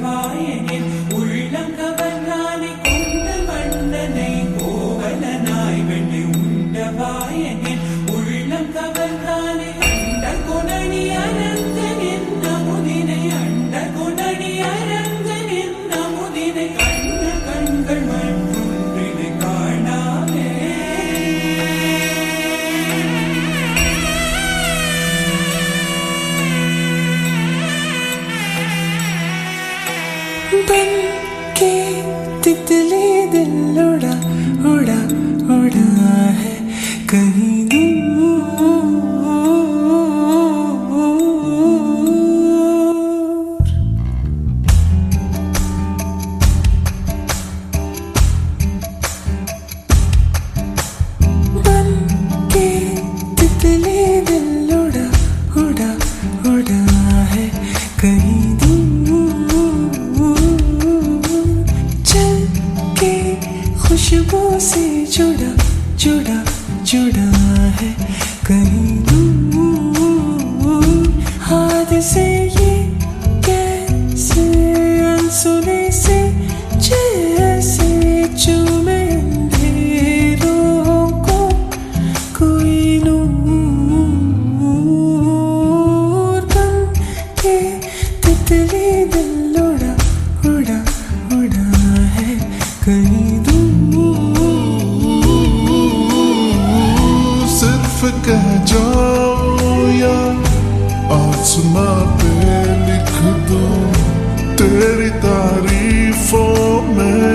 வாயனின் உள்ளம் கவர்ந்தானை கொண்ட வண்ணனை கோவலனாய் வெண்ணை உண்ட வாயனின் உள்ளம் கவர்ந்தானை அண்ட குணனி அரங்கன் என்ன முதினை அண்ட குணனி அரங்கன் என்ன முதினை கண்ட கண்கள் மற்றொன்றினை காணாமே बन के तितली दिल उड़ा उड़ा उड़ा है कहीं दूर। बन के तितली दिल उड़ा उड़ा उड़ा है कहीं खुशबू से जुड़ा जुड़ा जुड़ा है कहीं दूर। हाथ से ये कैसे अनसुने से जैसे चूमे अंधेरों को कोई नूर। बन के तितली दिल उड़ा उड़ा उड़ा है कहीं कह जाओ या आसमां पे लिख दो तेरी तारीफों में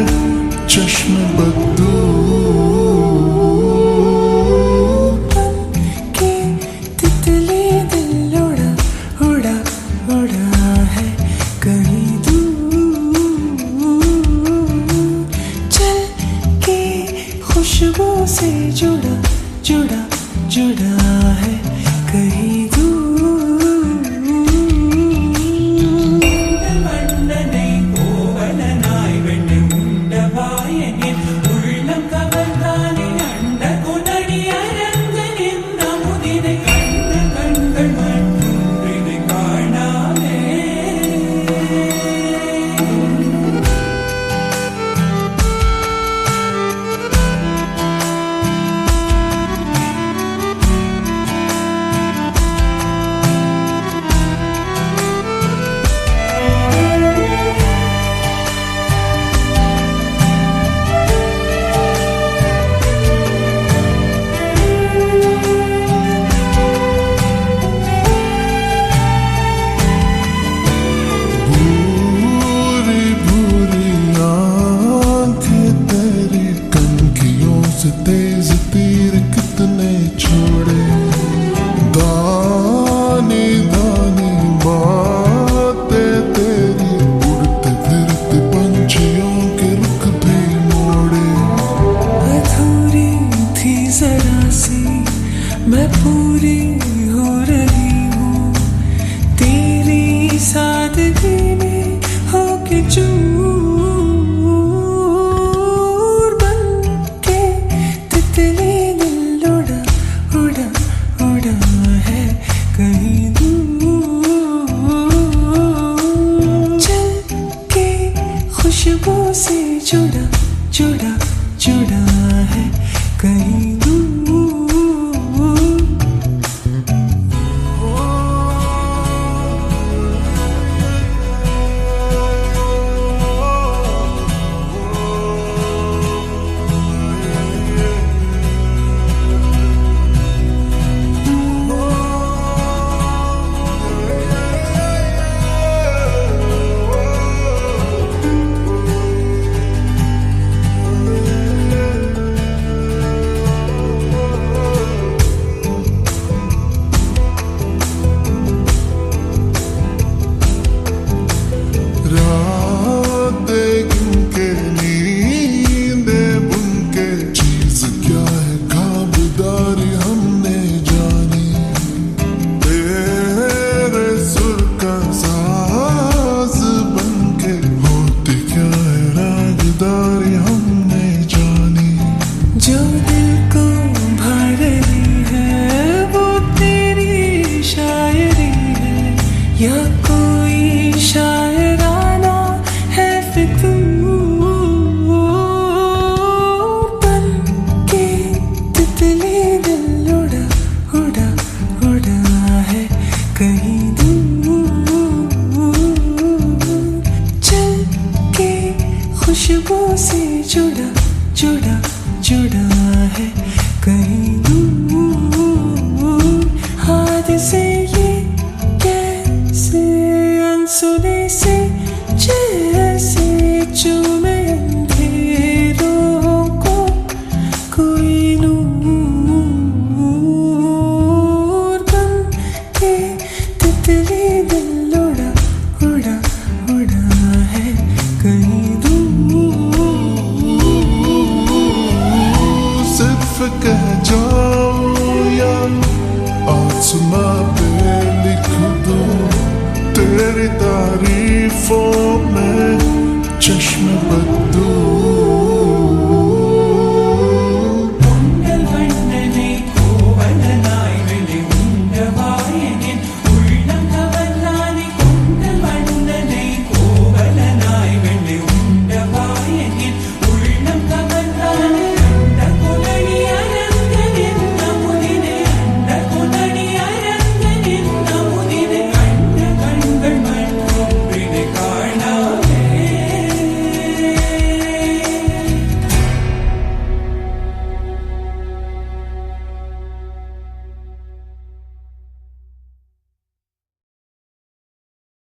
चश्म बदू। के तितली दिल उड़ा उड़ा उड़ा है कहीं दूर। चल के खुशबू से जुड़ा जुड़ा जुड़ा है कहीं வண்ணனை கோவலனாய் வெண்ணை உண்ட வாயனின் உள்ளம் கவர்ந்தானை அண்ட குணனி அரங்கன் என்ன முதினை கண்ட கண்கள் மற்றொன்றினை காணாமே तेज तीर कितने छोड़े दानी दानी बातें तेरी उड़ते फिरते पंछियों के रुख भी मोड़े। अधूरी थी जरा सी मैं पूरी हो रही हूँ तेरी सादगी में होके चूर। कहीं दूर चल के खुशबू से जुड़ा जुड़ा जुड़ा है कहीं जुड़ा जुड़ा है कहीं दूर हाथ से ये कैसे अनसुने से जैसे चूमे अंधेरों को कोई नूर बन के तितली दिल उड़ा उड़ा उड़ा है कहीं सिर्फ कह जाओ या आसमां पे लिख दो तेरी तारीफों में चश्मे बदलूं